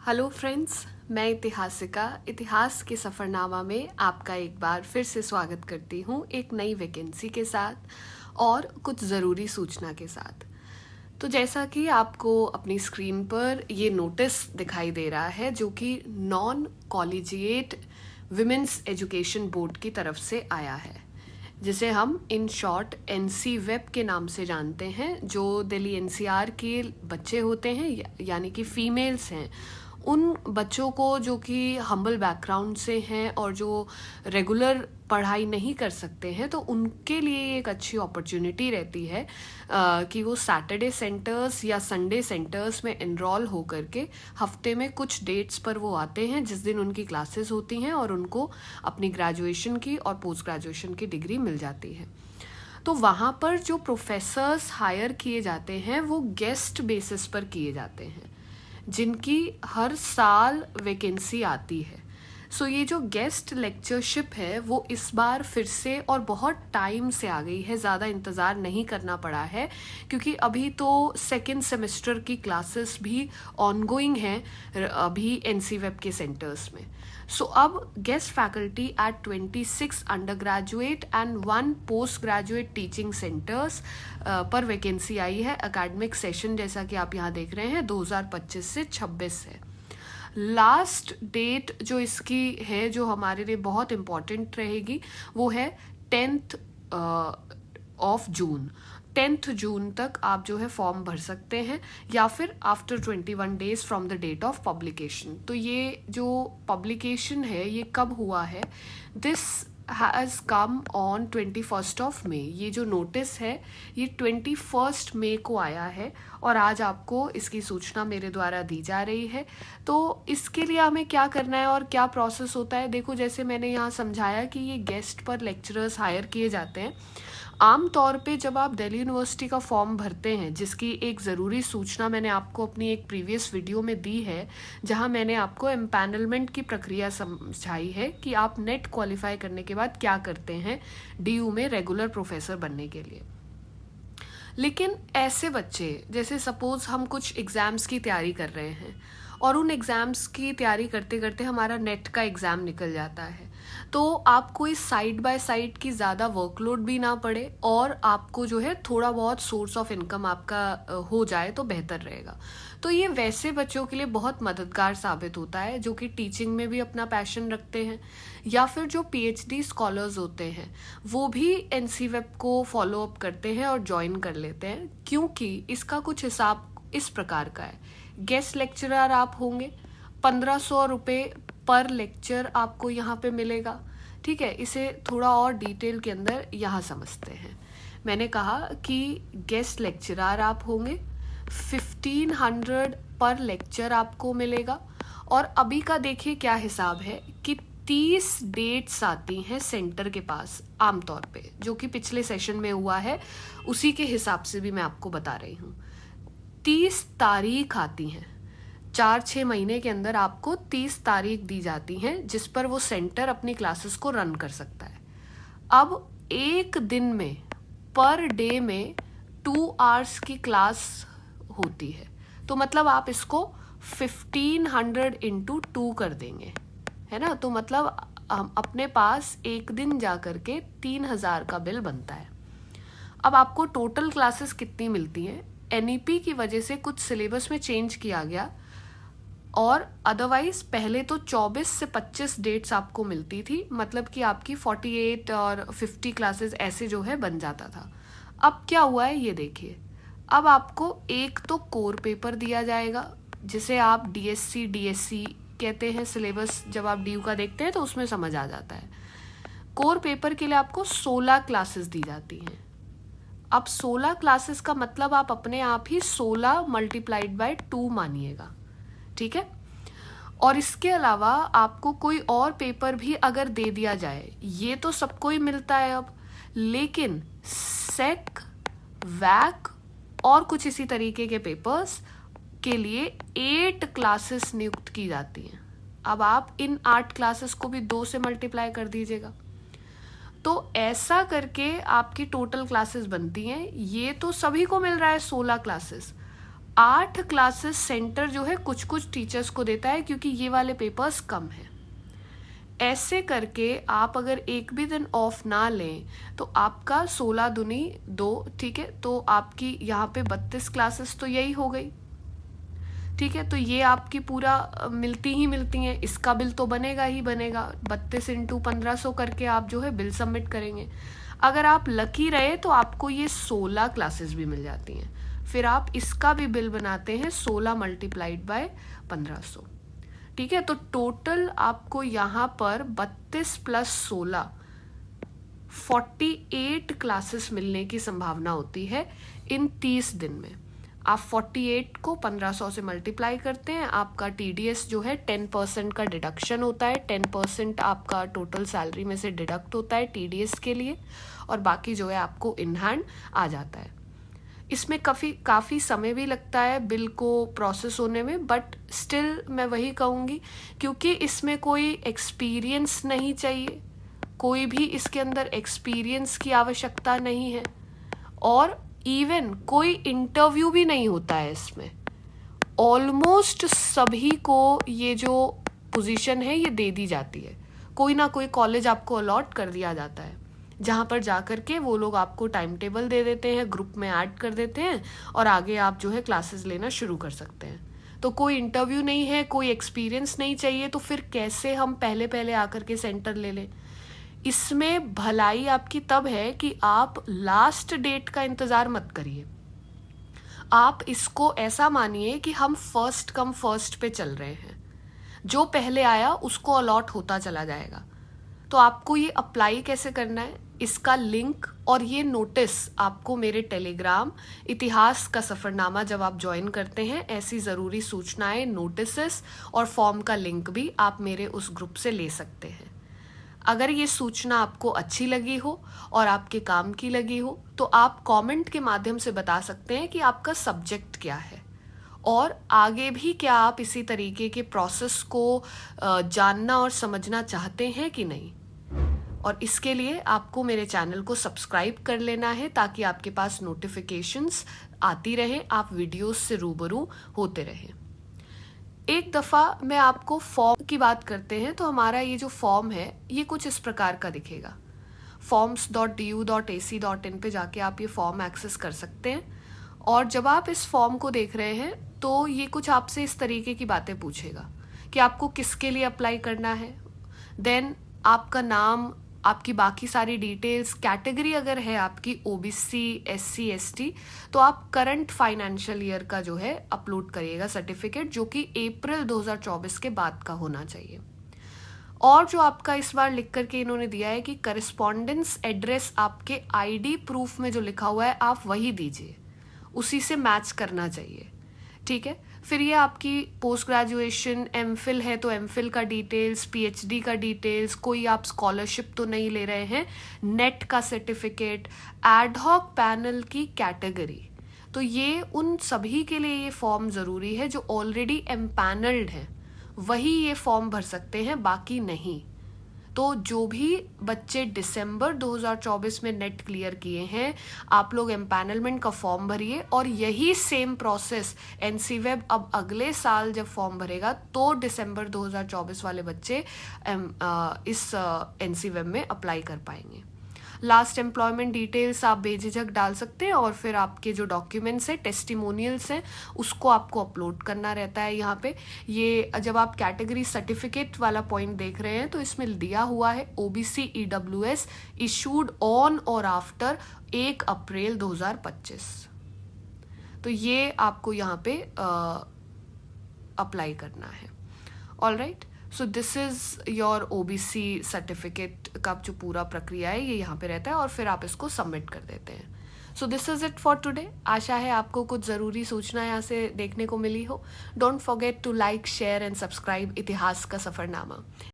Hello friends, मैं इतिहासिका इतिहास के सफ़रनामा में आपका एक बार फिर से स्वागत करती हूँ एक नई वैकेंसी के साथ और कुछ ज़रूरी सूचना के साथ। तो जैसा कि आपको अपनी स्क्रीन पर ये नोटिस दिखाई दे रहा है जो कि non collegiate women's education board की तरफ से आया है, जिसे हम इन शॉर्ट एनसी वेब के नाम से जानते हैं। जो दिल्ली एनसीआर के बच्चे होते हैं यानी कि फीमेल्स हैं, उन बच्चों को जो कि हम्बल बैकग्राउंड से हैं और जो रेगुलर पढ़ाई नहीं कर सकते हैं, तो उनके लिए एक अच्छी अपॉर्चुनिटी रहती है कि वो सैटरडे सेंटर्स या संडे सेंटर्स में एनरोल हो करके हफ्ते में कुछ डेट्स पर वो आते हैं जिस दिन उनकी क्लासेस होती हैं और उनको अपनी ग्रेजुएशन की और पोस्ट ग्रेजुएशन की डिग्री मिल जाती है। तो वहाँ पर जो प्रोफेसर्स हायर किए जाते हैं वो गेस्ट बेसिस पर किए जाते हैं, जिनकी हर साल वैकेंसी आती है। सो ये जो गेस्ट लेक्चरशिप है वो इस बार फिर से और बहुत टाइम से आ गई है, ज़्यादा इंतज़ार नहीं करना पड़ा है क्योंकि अभी तो सेकेंड सेमेस्टर की क्लासेस भी ऑनगोइंग हैं अभी एनसी वेब के सेंटर्स में। सो अब guest faculty at 26 under graduate and 1 post graduate teaching centres पर वैकेंसी आई है। एकेडमिक सेशन जैसा कि आप यहाँ देख रहे हैं 2025 से 26 है। लास्ट डेट जो इसकी है, जो हमारे लिए बहुत इम्पॉर्टेंट रहेगी, वो है 10th ऑफ जून। 10th जून तक आप जो है फॉर्म भर सकते हैं या फिर after 21 days from the date of publication. तो ये जो पब्लिकेशन है ये कब हुआ है, this has come on 21st of May. ये जो नोटिस है ये 21st मई को आया है और आज आपको इसकी सूचना मेरे द्वारा दी जा रही है। तो इसके लिए हमें क्या करना है और क्या प्रोसेस होता है, देखो जैसे मैंने यहाँ समझाया कि ये गेस्ट पर लेक्चरर्स हायर किए जाते हैं। आम तौर पे जब आप दिल्ली यूनिवर्सिटी का फॉर्म भरते हैं, जिसकी एक ज़रूरी सूचना मैंने आपको अपनी एक प्रीवियस वीडियो में दी है जहां मैंने आपको एम्पैनलमेंट की प्रक्रिया समझाई है कि आप नेट क्वालिफाई करने के बाद क्या करते हैं डीयू में रेगुलर प्रोफेसर बनने के लिए। लेकिन ऐसे बच्चे, जैसे सपोज हम कुछ एग्ज़ाम्स की तैयारी कर रहे हैं और उन एग्ज़ाम्स की तैयारी करते करते हमारा नेट का एग्ज़ाम निकल जाता है, तो आपको इस साइड बाय साइड की ज़्यादा वर्कलोड भी ना पड़े और आपको जो है थोड़ा बहुत सोर्स ऑफ इनकम आपका हो जाए तो बेहतर रहेगा। तो ये वैसे बच्चों के लिए बहुत मददगार साबित होता है जो कि टीचिंग में भी अपना पैशन रखते हैं या फिर जो पीएचडी स्कॉलर्स होते हैं वो भी एनसी वेब को फॉलो अप करते हैं और ज्वाइन कर लेते हैं, क्योंकि इसका कुछ हिसाब इस प्रकार का है। गेस्ट लेक्चरर आप होंगे, 1500 रुपये पर लेक्चर आपको यहाँ पे मिलेगा। ठीक है, इसे थोड़ा और डिटेल के अंदर यहाँ समझते हैं। मैंने कहा कि गेस्ट लेक्चरर आप होंगे, 1500 पर लेक्चर आपको मिलेगा। और अभी का देखिए क्या हिसाब है कि 30 डेट्स आती हैं सेंटर के पास आमतौर पे, जो कि पिछले सेशन में हुआ है उसी के हिसाब से भी मैं आपको बता रही हूँ। 30 तारीख आती हैं, 4-6 महीने के अंदर आपको 30 तारीख दी जाती हैं जिस पर वो सेंटर अपनी क्लासेस को रन कर सकता है। अब एक दिन में पर डे में 2 आवर्स की क्लास होती है, तो मतलब आप इसको 1500 इंटू 2 कर देंगे, है ना। तो मतलब हम अपने पास एक दिन जा करके 3000 का बिल बनता है। अब आपको टोटल क्लासेस कितनी मिलती हैं, एनईपी की वजह से कुछ सिलेबस में चेंज किया गया और अदरवाइज पहले तो 24 से 25 डेट्स आपको मिलती थी, मतलब कि आपकी 48 और 50 क्लासेस ऐसे जो है बन जाता था। अब क्या हुआ है ये देखिए, अब आपको एक तो कोर पेपर दिया जाएगा जिसे आप डीएससी कहते हैं। सिलेबस जब आप डीयू का देखते हैं तो उसमें समझ आ जाता है। कोर पेपर के लिए आपको 16 क्लासेस दी जाती हैं। अब 16 क्लासेस का मतलब आप अपने आप ही 16 मल्टीप्लाइड बाय 2 मानिएगा, ठीक है। और इसके अलावा आपको कोई और पेपर भी अगर दे दिया जाए, ये तो सबको ही मिलता है अब, लेकिन सेक, वैक और कुछ इसी तरीके के पेपर्स के लिए 8 क्लासेस नियुक्त की जाती हैं। अब आप इन 8 क्लासेस को भी 2 से मल्टीप्लाई कर दीजिएगा, तो ऐसा करके आपकी टोटल क्लासेस बनती हैं। ये तो सभी को मिल रहा है 16 क्लासेस, 8 क्लासेस सेंटर जो है कुछ कुछ टीचर्स को देता है, क्योंकि ये वाले पेपर्स कम हैं। ऐसे करके आप अगर एक भी दिन ऑफ ना लें तो आपका 16 दूनी 2, ठीक है, तो आपकी यहाँ पे 32 क्लासेस तो यही हो गई, ठीक है। तो ये आपकी पूरा मिलती ही मिलती हैं, इसका बिल तो बनेगा ही बनेगा। 32 इंटू 1500 करके आप जो है बिल सबमिट करेंगे। अगर आप लकी रहे तो आपको ये 16 क्लासेस भी मिल जाती हैं, फिर आप इसका भी बिल बनाते हैं 16 मल्टीप्लाइड बाय 1500, ठीक है। तो टोटल आपको यहाँ पर 32 प्लस 16 48 क्लासेस मिलने की संभावना होती है इन 30 दिन में। आप 48 को 1500 से मल्टीप्लाई करते हैं, आपका TDS जो है 10% का डिडक्शन होता है, 10% आपका टोटल सैलरी में से डिडक्ट होता है TDS के लिए, और बाकी जो है आपको इन हैंड आ जाता है। इसमें काफ़ी समय भी लगता है बिल को प्रोसेस होने में, बट स्टिल मैं वही कहूँगी, क्योंकि इसमें कोई एक्सपीरियंस नहीं चाहिए, कोई भी इसके अंदर एक्सपीरियंस की आवश्यकता नहीं है, और इवन कोई इंटरव्यू भी नहीं होता है इसमें। ऑलमोस्ट सभी को ये जो पोजीशन है ये दे दी जाती है, कोई ना कोई कॉलेज आपको अलॉट कर दिया जाता है, जहाँ पर जा कर के वो लोग आपको टाइम टेबल दे देते हैं, ग्रुप में ऐड कर देते हैं, और आगे आप जो है क्लासेस लेना शुरू कर सकते हैं। तो कोई इंटरव्यू नहीं है, कोई एक्सपीरियंस नहीं चाहिए, तो फिर कैसे हम पहले पहले आकर के सेंटर ले लें। इसमें भलाई आपकी तब है कि आप लास्ट डेट का इंतज़ार मत करिए, आप इसको ऐसा मानिए कि हम फर्स्ट कम फर्स्ट पे चल रहे हैं, जो पहले आया उसको अलॉट होता चला जाएगा। तो आपको ये अप्लाई कैसे करना है, इसका लिंक और ये नोटिस आपको मेरे टेलीग्राम इतिहास का सफ़रनामा जब आप ज्वाइन करते हैं, ऐसी ज़रूरी सूचनाएं, नोटिसेस और फॉर्म का लिंक भी आप मेरे उस ग्रुप से ले सकते हैं। अगर ये सूचना आपको अच्छी लगी हो और आपके काम की लगी हो तो आप कमेंट के माध्यम से बता सकते हैं कि आपका सब्जेक्ट क्या है, और आगे भी क्या आप इसी तरीके के प्रोसेस को जानना और समझना चाहते हैं कि नहीं। और इसके लिए आपको मेरे चैनल को सब्सक्राइब कर लेना है, ताकि आपके पास नोटिफिकेशंस आती रहें, आप वीडियोस से रूबरू होते रहें। एक दफ़ा मैं आपको फॉर्म की बात करते हैं, तो हमारा ये जो फॉर्म है ये कुछ इस प्रकार का दिखेगा। forms.du.ac.in पे जाके आप ये फॉर्म एक्सेस कर सकते हैं, और जब आप इस फॉर्म को देख रहे हैं तो ये कुछ आपसे इस तरीके की बातें पूछेगा कि आपको किसके लिए अप्लाई करना है, देन आपका नाम, आपकी बाकी सारी डिटेल्स, कैटेगरी अगर है आपकी OBC SC ST तो आप करंट फाइनेंशियल ईयर का जो है अपलोड करिएगा सर्टिफिकेट, जो कि अप्रैल 2024 के बाद का होना चाहिए। और जो आपका इस बार लिख करके इन्होंने दिया है कि करस्पॉन्डेंस एड्रेस आपके ID प्रूफ में जो लिखा हुआ है आप वही दीजिए, उसी से मैच करना चाहिए, ठीक है। फिर ये आपकी पोस्ट ग्रेजुएशन MPhil है तो MPhil का डिटेल्स, PhD का डिटेल्स, कोई आप स्कॉलरशिप तो नहीं ले रहे हैं, नेट का सर्टिफिकेट, एडहॉक पैनल की कैटेगरी, तो ये उन सभी के लिए ये फॉर्म ज़रूरी है जो ऑलरेडी एम्पैनल्ड हैं, वही ये फॉर्म भर सकते हैं, बाकी नहीं। तो जो भी बच्चे दिसंबर 2024 में नेट क्लियर किए हैं, आप लोग एम्पैनलमेंट का फॉर्म भरिए, और यही सेम प्रोसेस NCWeb अब अगले साल जब फॉर्म भरेगा तो दिसंबर 2024 वाले बच्चे इस NCWeb में अप्लाई कर पाएंगे। लास्ट एम्प्लॉयमेंट डिटेल्स आप बेझिझक डाल सकते हैं, और फिर आपके जो डॉक्यूमेंट्स हैं, टेस्टिमोनियल्स हैं, उसको आपको अपलोड करना रहता है यहाँ पे। ये जब आप कैटेगरी सर्टिफिकेट वाला पॉइंट देख रहे हैं तो इसमें दिया हुआ है OBC EWS इशूड ऑन और आफ्टर 1 अप्रैल 2025, तो ये आपको यहाँ पे अप्लाई करना है। All right, so this is your OBC certificate का जो पूरा प्रक्रिया है ये यहाँ पे रहता है, और फिर आप इसको सबमिट कर देते हैं। So this is it for today. आशा है आपको कुछ ज़रूरी सूचना यहाँ से देखने को मिली हो। Don't forget to like, share and subscribe इतिहास का सफ़रनामा।